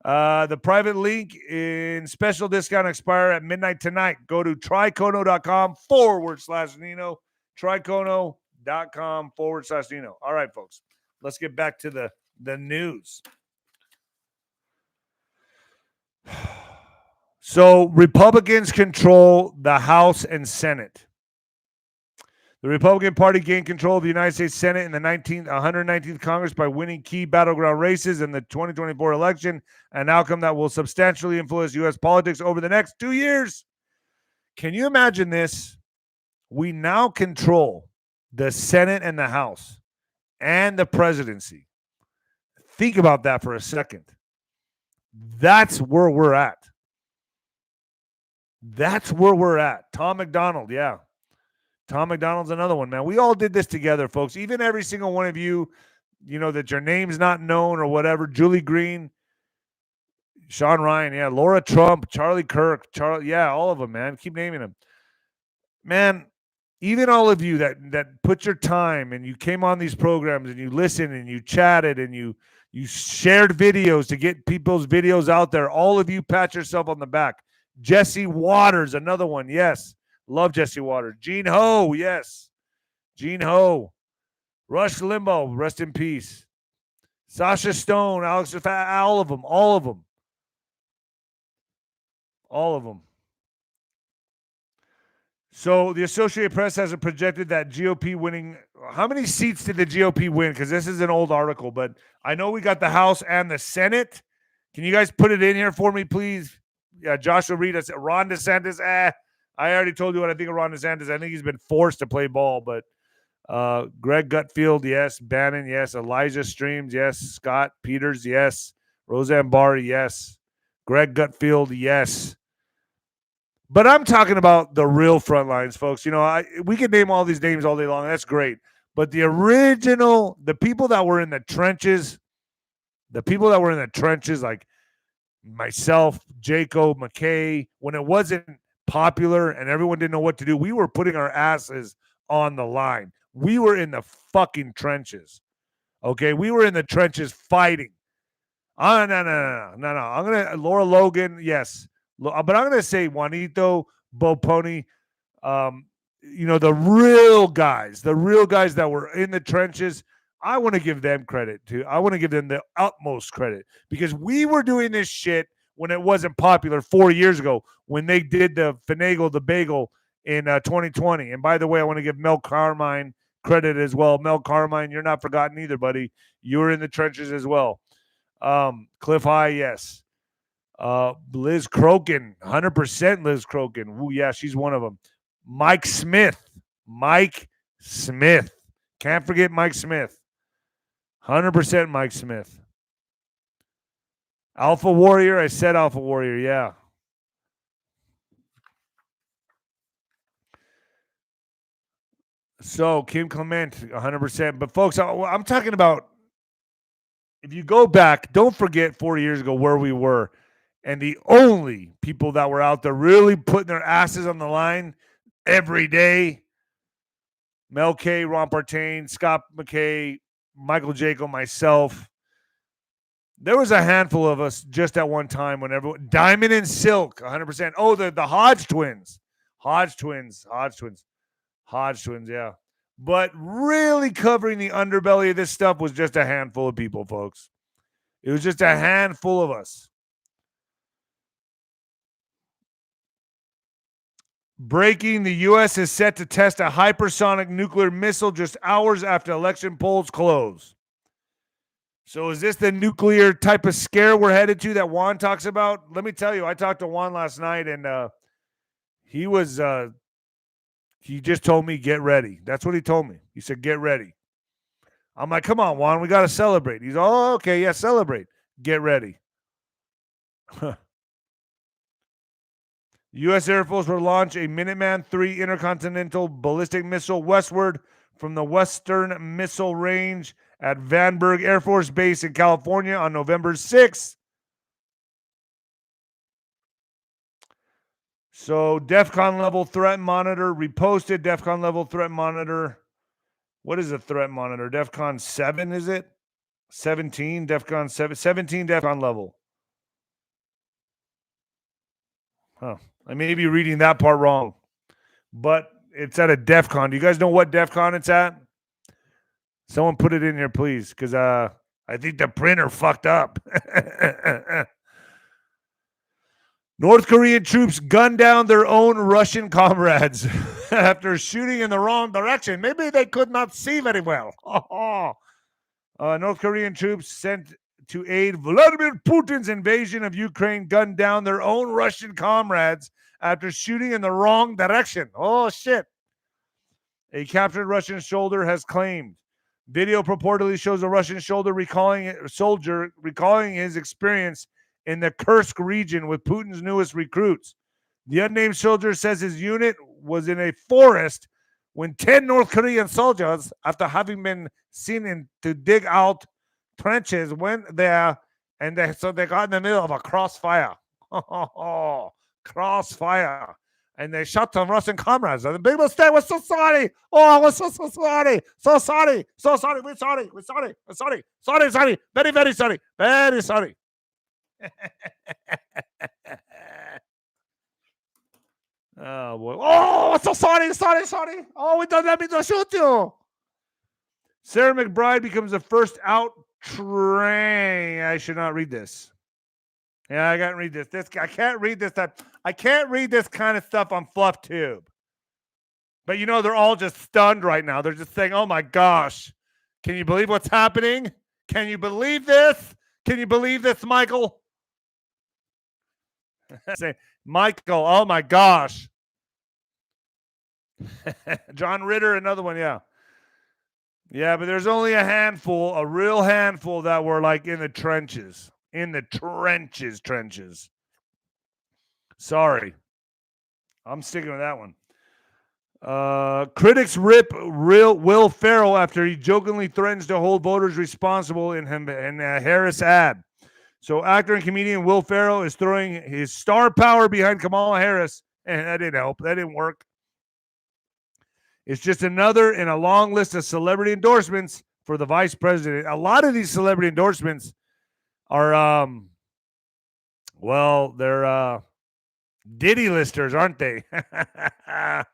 The private link in special discount expire at midnight tonight. Go to trycono.com/Nino. Trycono.com/Nino. All right, folks. Let's get back to the news. So Republicans control the House and Senate. The Republican Party gained control of the United States Senate in the 119th Congress by winning key battleground races in the 2024 election, an outcome that will substantially influence U.S. politics over the next 2 years. Can you imagine this? We now control the Senate and the House and the presidency. Think about that for a second. That's where we're at. That's where we're at. Tom McDonald, yeah. Tom McDonald's another one, man. We all did this together, folks. Even every single one of you, you know, that your name's not known or whatever. Julie Green, Sean Ryan, yeah, Laura Trump, Charlie Kirk, yeah, all of them, man. Keep naming them. Man, even all of you that put your time and you came on these programs and you listened and you chatted and you shared videos to get people's videos out there. All of you, pat yourself on the back. Jesse Waters, another one. Yes. Love Jesse Waters. Gene Ho, yes. Gene Ho. Rush Limbaugh, rest in peace. Sasha Stone, Alex, all of them. All of them. All of them. So the Associated Press has projected that GOP winning. How many seats did the GOP win? Because this is an old article, but I know we got the House and the Senate. Can you guys put it in here for me, please? Yeah, Joshua Reed, Ron DeSantis. I already told you what I think of Ron DeSantis. I think he's been forced to play ball, but Greg Gutfeld, yes. Bannon, yes. Elijah Streams, yes. Scott Peters, yes. Roseanne Barr, yes. Greg Gutfeld, yes. But I'm talking about the real front lines, folks. You know, we could name all these names all day long. That's great. But the original, the people that were in the trenches, like myself, 𝗀𝘂𝗍𝗁𝗀𝗃, when it wasn't popular and everyone didn't know what to do, we were putting our asses on the line. We were in the fucking trenches. Okay? We were in the trenches fighting. No. I'm going to, Laura Logan, yes. But I'm going to say Juanito, 𝗀𝗶𝗀, you know, the real guys that were in the trenches. I want to give them credit too. I want to give them the utmost credit because we were doing this shit when it wasn't popular 4 years ago when they did the finagle the bagel in 2020. And by the way, I want to give Mel Carmine credit as well. Mel Carmine, you're not forgotten either, buddy. You were in the trenches as well. Cliff High, yes. Liz Crokin, 100% Liz Crokin. Ooh, yeah, she's one of them. Mike Smith. Can't forget Mike Smith. 100% Mike Smith. Alpha Warrior. I said Alpha Warrior, yeah. So, Kim Clement, 100%. But, folks, I'm talking about if you go back, don't forget 4 years ago where we were. And the only people that were out there really putting their asses on the line every day, Mel K, Ron Partain, Scott McKay, Michael Jaco, myself. There was a handful of us just at one time when everyone, Diamond and Silk, 100%. Oh, the Hodge twins. Hodge twins, yeah. But really covering the underbelly of this stuff was just a handful of people, folks. It was just a handful of us. Breaking, the U.S. is set to test a hypersonic nuclear missile just hours after election polls close. So is this the nuclear type of scare we're headed to that Juan talks about? Let me tell you, I talked to Juan last night, and he just told me, get ready. That's what he told me. He said, get ready. I'm like, come on, Juan, we got to celebrate. He's, oh, okay, yeah, celebrate. Get ready. U.S. Air Force will launch a Minuteman III intercontinental ballistic missile westward from the Western Missile Range at Vandenberg Air Force Base in California on November 6th. So DEFCON level threat monitor reposted. DEFCON level threat monitor. What is a threat monitor? DEFCON 7, is it? 17, DEFCON 7, 17 DEFCON level. Huh. I may be reading that part wrong, but it's at a DEFCON. Do you guys know what DEFCON it's at? Someone put it in here, please, because I think the printer fucked up. North Korean troops gunned down their own Russian comrades after shooting in the wrong direction. Maybe they could not see very well. North Korean troops sent to aid Vladimir Putin's invasion of Ukraine gunned down their own Russian comrades after shooting in the wrong direction. Oh, shit. A captured Russian soldier has claimed. Video purportedly shows a Russian soldier recalling his experience in the Kursk region with Putin's newest recruits. The unnamed soldier says his unit was in a forest when 10 North Korean soldiers, after having been seen to dig out trenches, went there And so they got in the middle of a crossfire. Crossfire. And they shot some Russian comrades. And the big mistake was so sorry. Oh, I was so sorry. So sorry. So sorry. We're sorry. We're sorry. We're sorry. Sorry, sorry. Very, very sorry. Very sorry. Oh, boy. Oh, so sorry. Sorry, sorry. Oh, we don't let me to shoot you. Sarah McBride becomes the first out train. I should not read this. Yeah, I can't read this. I can't read this. I can't read this kind of stuff on FluffTube. But you know, they're all just stunned right now. They're just saying, "Oh my gosh, can you believe what's happening? Can you believe this? Can you believe this, Michael?" Say, Michael. Oh my gosh. John Ritter, another one. Yeah. Yeah, but there's only a handful, a real handful that were like in the trenches. In the trenches. Sorry. I'm sticking with that one. Critics rip Will Ferrell after he jokingly threatens to hold voters responsible in a Harris ad. So actor and comedian Will Ferrell is throwing his star power behind Kamala Harris, and that didn't help. That didn't work. It's just another in a long list of celebrity endorsements for the vice president. A lot of these celebrity endorsements are, they're Diddy listers, aren't they? The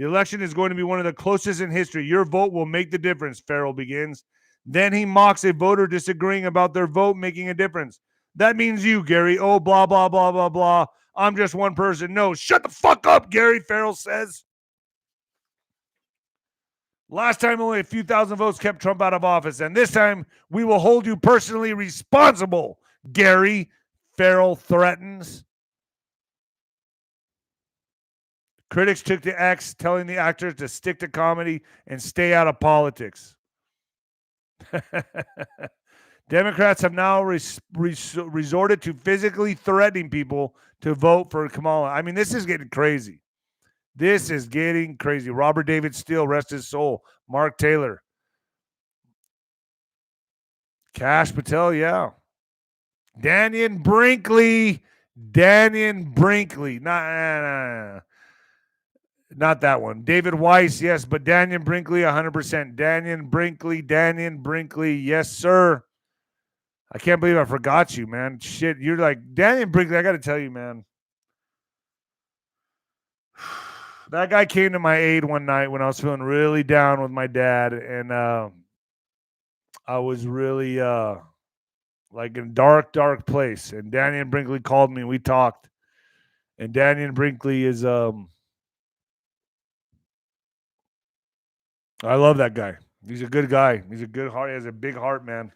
election is going to be one of the closest in history. Your vote will make the difference, Farrell begins. Then he mocks a voter disagreeing about their vote making a difference. That means you, Gary. Oh, blah, blah, blah, blah, blah. I'm just one person. No, shut the fuck up, Gary, Farrell says. Last time, only a few thousand votes kept Trump out of office. And this time, we will hold you personally responsible, Gary, Farrell threatens. Critics took to X, telling the actors to stick to comedy and stay out of politics. Democrats have now resorted to physically threatening people to vote for Kamala. I mean, this is getting crazy. This is getting crazy. Robert David Steele, rest his soul. Mark Taylor. Kash Patel, yeah. Dannion Brinkley. Not that one. David Weiss, yes, but Dannion Brinkley, 100%. Dannion Brinkley, yes, sir. I can't believe I forgot you, man. Shit, you're like, Dannion Brinkley, I got to tell you, man. That guy came to my aid one night when I was feeling really down with my dad, and I was really like in a dark place. And Dannion Brinkley called me, and we talked. And Dannion Brinkley is I love that guy. He's a good guy. He's a good heart. He has a big heart, man.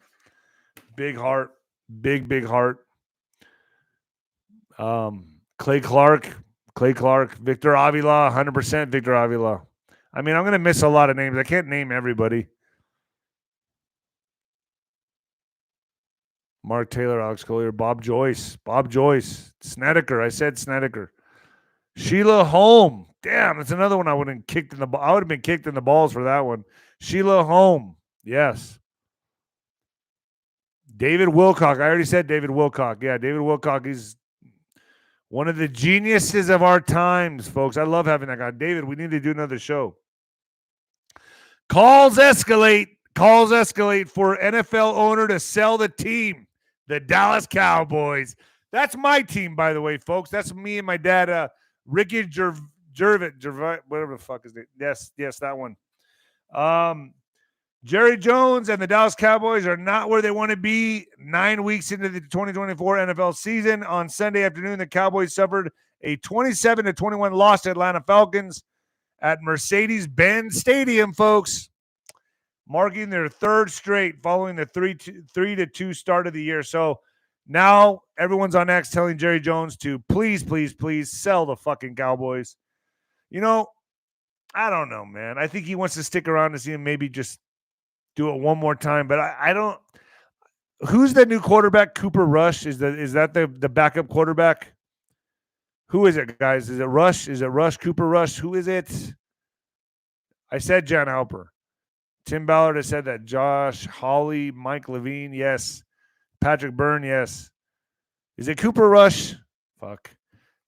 Big heart. Big heart. Clay Clark, Victor Avila, 100% Victor Avila. I mean, I'm going to miss a lot of names. I can't name everybody. Mark Taylor, Alex Collier, Bob Joyce, Snedeker. I said Snedeker. Sheila Holm. Damn, that's another one I would have kicked in the I would have been kicked in the balls for that one. Sheila Holm. Yes. David Wilcock. I already said David Wilcock. Yeah, David Wilcock is one of the geniuses of our times, folks. I love having that guy. David, we need to do another show. Calls escalate for NFL owner to sell the team, the Dallas Cowboys. That's my team, by the way, folks. That's me and my dad, Ricky 𝗫𝗫, whatever the fuck is it. Yes, that one. Jerry Jones and the Dallas Cowboys are not where they want to be 9 weeks into the 2024 NFL season. On Sunday afternoon, the Cowboys suffered a 27-21 loss to Atlanta Falcons at Mercedes-Benz Stadium, folks, marking their third straight following the 3-2 start of the year. So now everyone's on X telling Jerry Jones to please sell the fucking Cowboys. You know, I don't know, man. I think he wants to stick around to see him maybe just do it one more time, but I don't. Who's the new quarterback? Cooper Rush is that the backup quarterback? Who is it, guys? Is it Rush? Is it Rush? Cooper Rush? Who is it? I said Jan Halper. Tim Ballard has said that. Josh Hawley, Mike Levine, yes. Patrick Byrne, yes. Is it Cooper Rush? Fuck.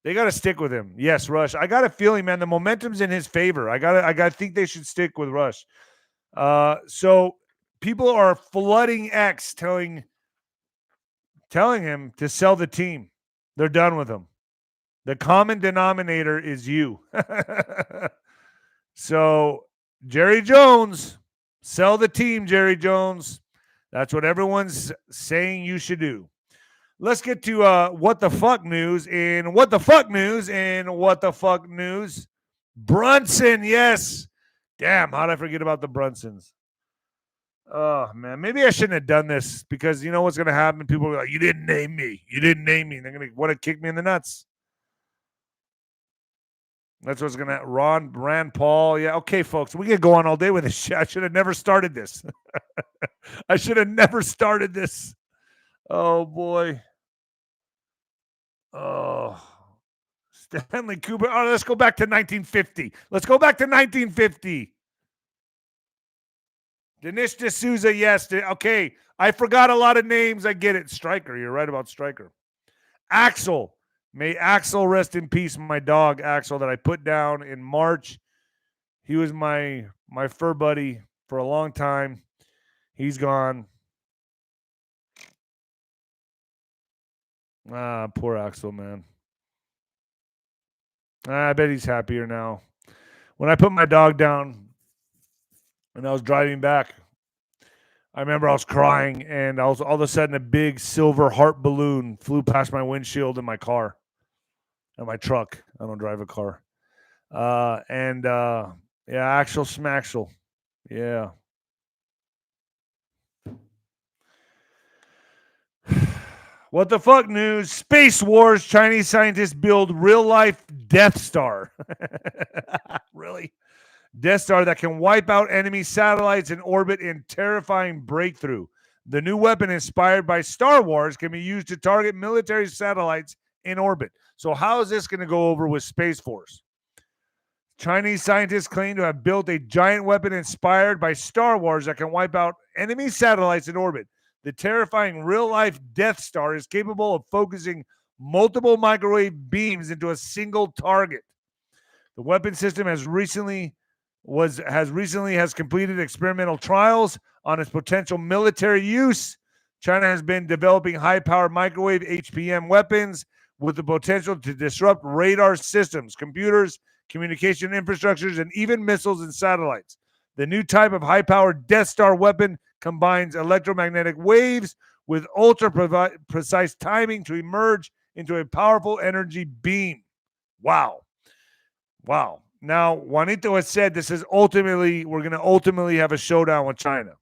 They got to stick with him. Yes, Rush. I got a feeling, man, the momentum's in his favor. I think they should stick with Rush. So people are flooding X telling him to sell the team. They're done with him. The common denominator is you. So Jerry Jones, sell the team, Jerry Jones. That's what everyone's saying you should do. Let's get to what the fuck news in what the fuck news in what the fuck news. Brunson, yes. Damn, how did I forget about the Brunsons? Oh, man. Maybe I shouldn't have done this because you know what's going to happen? People are like, you didn't name me. You didn't name me. And they're going to want to kick me in the nuts. That's what's going to happen. Rand Paul. Yeah, okay, folks. We can go on all day with this shit. I should have never started this. I should have never started this. Oh, boy. Oh, Stanley Kubrick. Oh, let's go back to 1950. Let's go back to 1950. Dinesh D'Souza, yes. Okay, I forgot a lot of names. I get it. Stryker, you're right about Stryker. Axel. May Axel rest in peace, my dog, Axel, that I put down in March. He was my fur buddy for a long time. He's gone. Ah, poor Axel, man. I bet he's happier now. When I put my dog down and I was driving back, I remember I was crying and I was all of a sudden a big silver heart balloon flew past my windshield in my car. In my truck. I don't drive a car. Yeah, Axel Smaxel. Yeah. What the fuck news? Space Wars. Chinese scientists build real-life Death Star. Really? Death Star that can wipe out enemy satellites in orbit in terrifying breakthrough. The new weapon inspired by Star Wars can be used to target military satellites in orbit. So how is this going to go over with Space Force? Chinese scientists claim to have built a giant weapon inspired by Star Wars that can wipe out enemy satellites in orbit. The terrifying real-life Death Star is capable of focusing multiple microwave beams into a single target. The weapon system has recently completed experimental trials on its potential military use. China has been developing high-powered microwave HPM weapons with the potential to disrupt radar systems, computers, communication infrastructures, and even missiles and satellites. The new type of high-powered Death Star weapon combines electromagnetic waves with ultra-precise timing to emerge into a powerful energy beam. Wow. Now, Juanito has said we're going to ultimately have a showdown with China.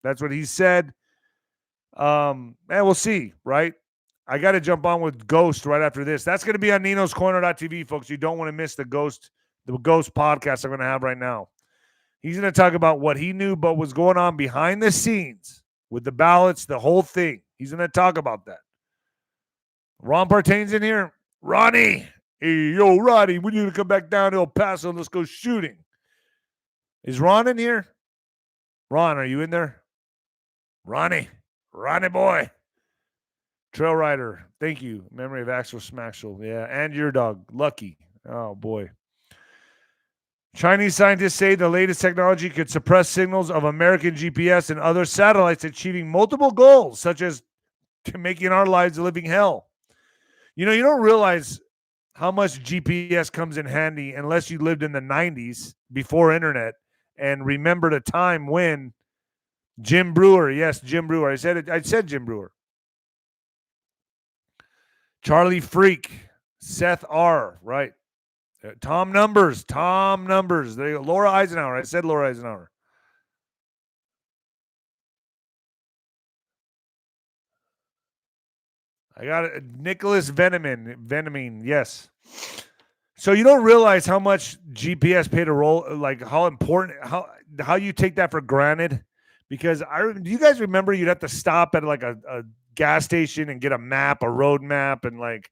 That's what he said. And we'll see, right? I got to jump on with Ghost right after this. That's going to be on Nino's Corner.tv, folks. You don't want to miss the Ghost podcast I'm going to have right now. He's going to talk about what he knew but was going on behind the scenes with the ballots, the whole thing. He's going to talk about that. Ron Partain's in here. Ronnie. Hey, yo, Ronnie, we need to come back down to El Paso and let's go shooting. Is Ron in here? Ron, are you in there? Ronnie boy. Trail Rider, thank you. Memory of Axel Smaxel. Yeah, and your dog, Lucky. Oh, boy. Chinese scientists say the latest technology could suppress signals of American GPS and other satellites, achieving multiple goals, such as making our lives a living hell. You know, you don't realize how much GPS comes in handy unless you lived in the 90s before internet and remembered a time when Jim Brewer, yes, Jim Brewer. I said Jim Brewer. Charlie Freak, Seth R., right. Tom Numbers. There you go. Laura Eisenhower. I said Laura Eisenhower. I got it. Nicholas Venomine. Yes. So you don't realize how much GPS played a role, like how important, how you take that for granted. Because do you guys remember you'd have to stop at like a gas station and get a map, a road map, and like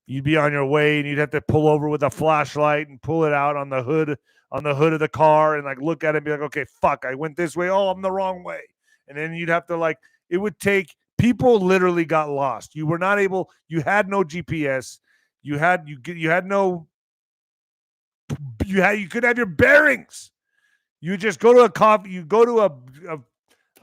you'd be on your way and you'd have to pull over with a flashlight and pull it out on the hood of the car and like look at it and be like, okay, fuck, I went this way. Oh, I'm the wrong way. And then you'd have to it would take People literally got lost. You were not able. You had no GPS. You had no. You could have your bearings. You just go to a coffee. You go to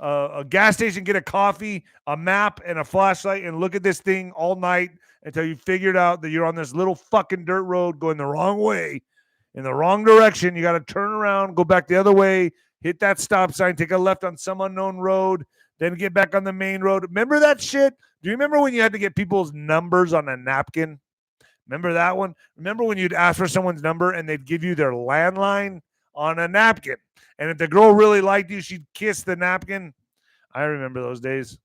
a gas station, get a coffee, a map, and a flashlight, and look at this thing all night until you figured out that you're on this little fucking dirt road going the wrong way, in the wrong direction. You got to turn around, go back the other way, hit that stop sign, take a left on some unknown road, then get back on the main road. Remember that shit? Do you remember when you had to get people's numbers on a napkin? Remember that one? Remember when you'd ask for someone's number and they'd give you their landline on a napkin? And if the girl really liked you, she'd kiss the napkin. I remember those days.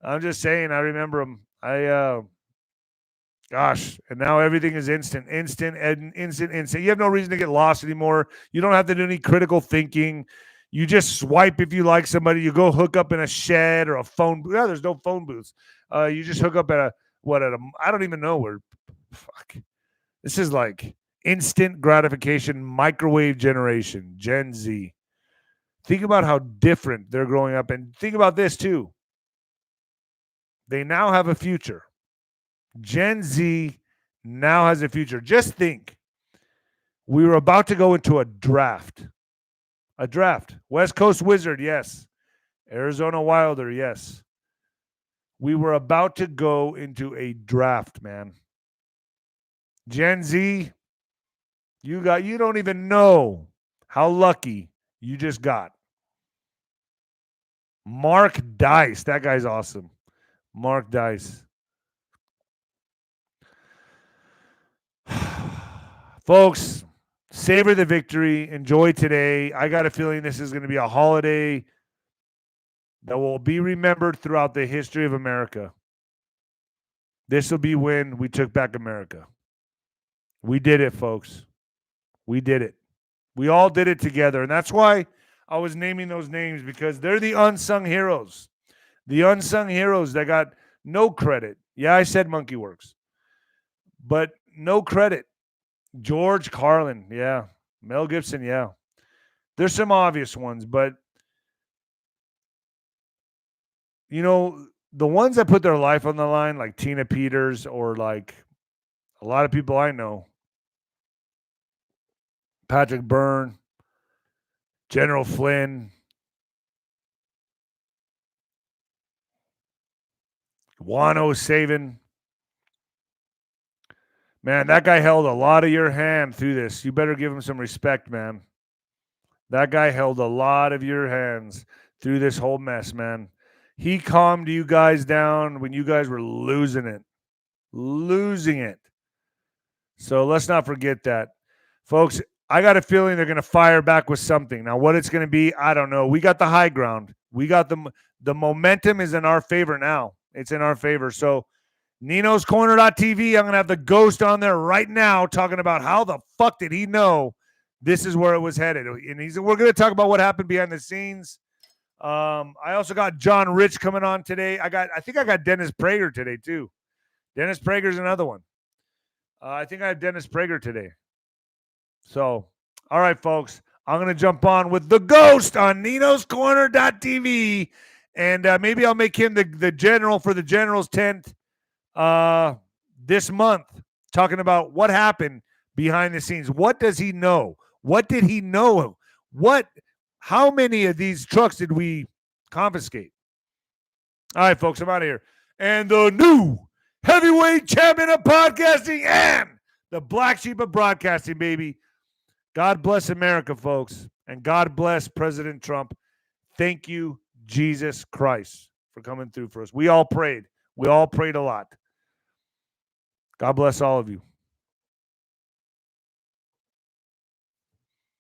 I'm just saying, I remember them. Gosh, and now everything is instant. You have no reason to get lost anymore. You don't have to do any critical thinking. You just swipe if you like somebody. You go hook up in a shed or a phone booth. No, there's no phone booths. You just hook up at I don't even know where. Fuck. This is like instant gratification, microwave generation, Gen Z. Think about how different they're growing up. And think about this too. They now have a future. Gen Z now has a future. Just think. We were about to go into a draft. A draft. West Coast Wizard, yes. Arizona Wilder, yes. We were about to go into a draft, man. Gen Z, you don't even know how lucky you just got. Mark Dice. That guy's awesome. Mark Dice. Folks, savor the victory. Enjoy today. I got a feeling this is going to be a holiday that will be remembered throughout the history of America. This will be when we took back America. We did it, folks. We did it. We all did it together. And that's why I was naming those names, because they're the unsung heroes. The unsung heroes that got no credit. Yeah, I said Monkey Works. But no credit. George Carlin, yeah. Mel Gibson, yeah. There's some obvious ones, but you know, the ones that put their life on the line, like Tina Peters or like a lot of people I know, Patrick Byrne, General Flynn, 𝗬𝗏. Man, that guy held a lot of your hand through this. You better give him some respect, man. That guy held a lot of your hands through this whole mess, man. He calmed you guys down when you guys were losing it. Losing it. So let's not forget that. Folks, I got a feeling they're going to fire back with something. Now, what it's going to be, I don't know. We got the high ground. We got the momentum is in our favor now. It's in our favor. So Nino's Corner.tv, I'm going to have the ghost on there right now talking about how the fuck did he know this is where it was headed. And we're going to talk about what happened behind the scenes. I also got John Rich coming on today. I think I got Dennis Prager today too. Dennis Prager's another one. I think I have Dennis Prager today. So, all right, folks. I'm going to jump on with the ghost on Nino's Corner.tv. And maybe I'll make him the general for the General's tent this month, talking about what happened behind the scenes. What does he know? What did he know? How many of these trucks did we confiscate? All right, folks, I'm out of here. And the new heavyweight champion of podcasting and the black sheep of broadcasting, baby. God bless America, folks. And God bless President Trump. Thank you, Jesus Christ, for coming through for us. We all prayed. We all prayed a lot. God bless all of you.